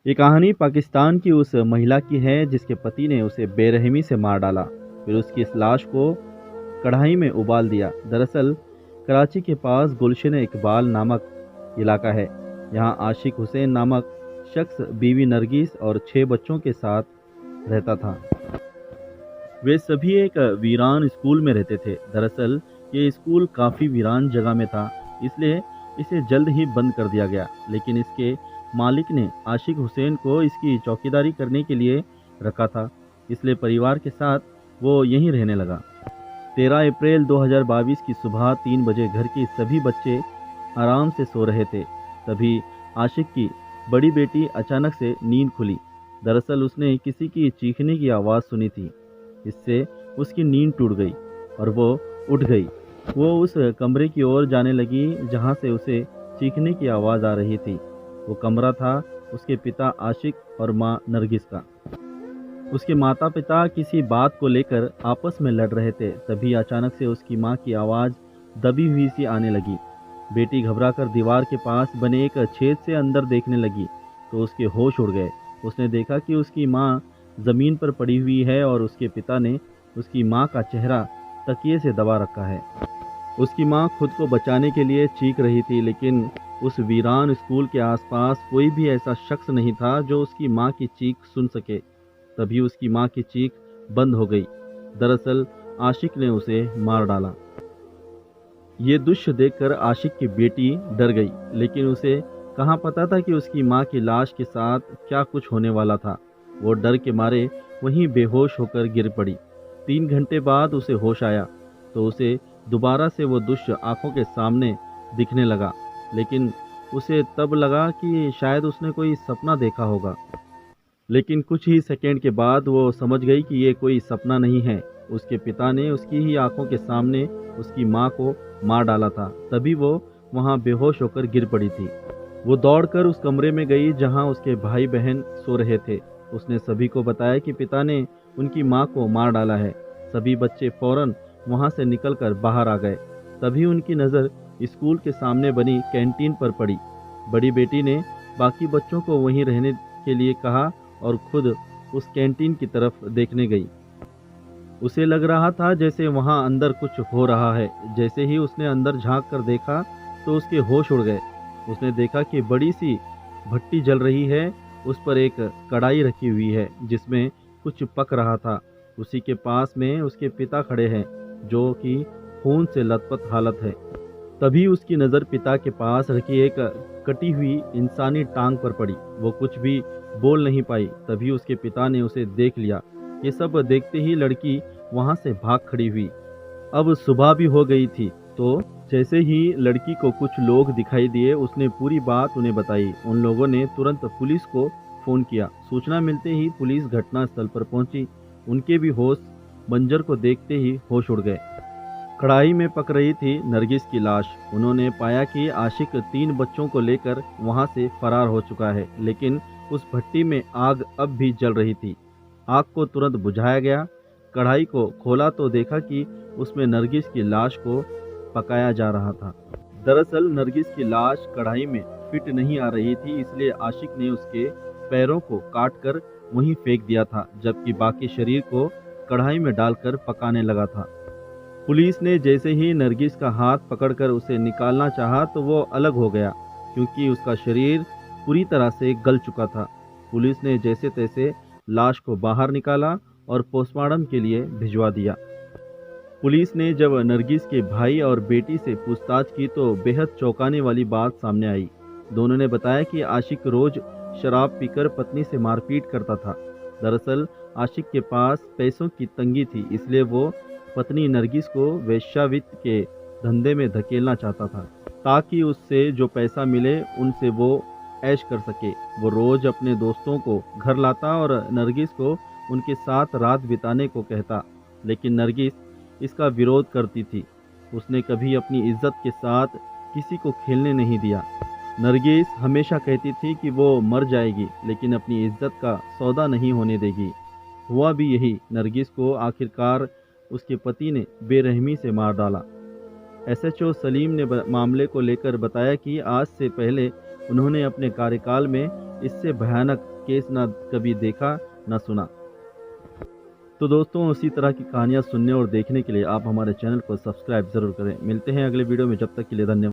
ये कहानी पाकिस्तान की उस महिला की है जिसके पति ने उसे बेरहमी से मार डाला, फिर उसकी इस लाश को कढ़ाई में उबाल दिया। दरअसल कराची के पास गुलशन इकबाल नामक इलाका है। यहाँ आशिक हुसैन नामक शख्स बीवी नरगिस और 6 बच्चों के साथ रहता था। वे सभी एक वीरान स्कूल में रहते थे। दरअसल ये स्कूल काफ़ी वीरान जगह में था, इसलिए इसे जल्द ही बंद कर दिया गया। लेकिन इसके मालिक ने आशिक हुसैन को इसकी चौकीदारी करने के लिए रखा था, इसलिए परिवार के साथ वो यहीं रहने लगा। 13 अप्रैल 2022 की सुबह 3 बजे घर के सभी बच्चे आराम से सो रहे थे। तभी आशिक की बड़ी बेटी अचानक से नींद खुली। दरअसल उसने किसी की चीखने की आवाज़ सुनी थी। इससे उसकी नींद टूट गई और वो उठ गई। वो उस कमरे की ओर जाने लगी जहाँ से उसे चीखने की आवाज़ आ रही थी। वो कमरा था उसके पिता आशिक और माँ नरगिस का। उसके माता पिता किसी बात को लेकर आपस में लड़ रहे थे। तभी अचानक से उसकी माँ की आवाज़ दबी हुई सी आने लगी। बेटी घबराकर दीवार के पास बने एक छेद से अंदर देखने लगी तो उसके होश उड़ गए। उसने देखा कि उसकी माँ ज़मीन पर पड़ी हुई है और उसके पिता ने उसकी माँ का चेहरा तकिए से दबा रखा है। उसकी माँ खुद को बचाने के लिए चीख रही थी, लेकिन उस वीरान स्कूल के आसपास कोई भी ऐसा शख्स नहीं था जो उसकी माँ की चीख सुन सके। तभी उसकी माँ की चीख बंद हो गई। दरअसल आशिक ने उसे मार डाला। ये दृश्य देखकर आशिक की बेटी डर गई, लेकिन उसे कहाँ पता था कि उसकी माँ की लाश के साथ क्या कुछ होने वाला था। वो डर के मारे वहीं बेहोश होकर गिर पड़ी। 3 घंटे बाद उसे होश आया तो उसे दोबारा से वो दृश्य आंखों के सामने दिखने लगा, लेकिन उसे तब लगा कि शायद उसने कोई सपना देखा होगा। लेकिन कुछ ही सेकंड के बाद वो समझ गई कि ये कोई सपना नहीं है। उसके पिता ने उसकी ही आंखों के सामने उसकी माँ को मार डाला था। तभी वो वहाँ बेहोश होकर गिर पड़ी थी। वो दौड़कर उस कमरे में गई जहाँ उसके भाई बहन सो रहे थे। उसने सभी को बताया कि पिता ने उनकी माँ को मार डाला है। सभी बच्चे फौरन वहाँ से निकलकर बाहर आ गए। तभी उनकी नज़र स्कूल के सामने बनी कैंटीन पर पड़ी। बड़ी बेटी ने बाकी बच्चों को वहीं रहने के लिए कहा और खुद उस कैंटीन की तरफ देखने गई। उसे लग रहा था जैसे वहां अंदर कुछ हो रहा है। जैसे ही उसने अंदर झांक कर देखा तो उसके होश उड़ गए। उसने देखा कि बड़ी सी भट्टी जल रही है। उस पर एक कढ़ाई रखी हुई है जिसमें कुछ पक रहा था। उसी के पास में उसके पिता खड़े हैं जो कि खून से लथपथ हालत है। तभी उसकी नज़र पिता के पास रखी एक कटी हुई इंसानी टांग पर पड़ी। वो कुछ भी बोल नहीं पाई। तभी उसके पिता ने उसे देख लिया। ये सब देखते ही लड़की वहां से भाग खड़ी हुई। अब सुबह भी हो गई थी, तो जैसे ही लड़की को कुछ लोग दिखाई दिए उसने पूरी बात उन्हें बताई। उन लोगों ने तुरंत पुलिस को फ़ोन किया। सूचना मिलते ही पुलिस घटनास्थल पर पहुंची। उनके भी होश मंजर को देखते ही होश उड़ गए। कढ़ाई में पक रही थी नरगिस की लाश। उन्होंने पाया कि आशिक 3 बच्चों को लेकर वहां से फरार हो चुका है, लेकिन उस भट्टी में आग अब भी जल रही थी। आग को तुरंत बुझाया गया। कढ़ाई को खोला तो देखा कि उसमें नरगिस की लाश को पकाया जा रहा था। दरअसल नरगिस की लाश कढ़ाई में फिट नहीं आ रही थी, इसलिए आशिक ने उसके पैरों को काटकर वहीं फेंक दिया था, जबकि बाकी शरीर को कढ़ाई में डालकर पकाने लगा था। पुलिस ने जैसे ही नरगिस का हाथ पकड़कर उसे निकालना चाहा तो वो अलग हो गया, क्योंकि उसका शरीर पूरी तरह से गल चुका था। पुलिस ने जैसे तैसे लाश को बाहर निकाला और पोस्टमार्टम के लिए भिजवा दिया। पुलिस ने जब नरगिस के भाई और बेटी से पूछताछ की तो बेहद चौंकाने वाली बात सामने आई। दोनों ने बताया कि आशिक रोज शराब पीकर पत्नी से मारपीट करता था। दरअसल आशिक के पास पैसों की तंगी थी, इसलिए वो पत्नी नरगिस को वेश्यावित्त के धंधे में धकेलना चाहता था, ताकि उससे जो पैसा मिले उनसे वो ऐश कर सके। वो रोज अपने दोस्तों को घर लाता और नरगिस को उनके साथ रात बिताने को कहता, लेकिन नरगिस इसका विरोध करती थी। उसने कभी अपनी इज्जत के साथ किसी को खेलने नहीं दिया। नरगिस हमेशा कहती थी कि वो मर जाएगी, लेकिन अपनी इज्जत का सौदा नहीं होने देगी। हुआ भी यही। नरगिस को आखिरकार उसके पति ने बेरहमी से मार डाला। एसएचओ सलीम ने मामले को लेकर बताया कि आज से पहले उन्होंने अपने कार्यकाल में इससे भयानक केस न कभी देखा न सुना। तो दोस्तों, इसी तरह की कहानियाँ सुनने और देखने के लिए आप हमारे चैनल को सब्सक्राइब ज़रूर करें। मिलते हैं अगले वीडियो में, जब तक के लिए धन्यवाद।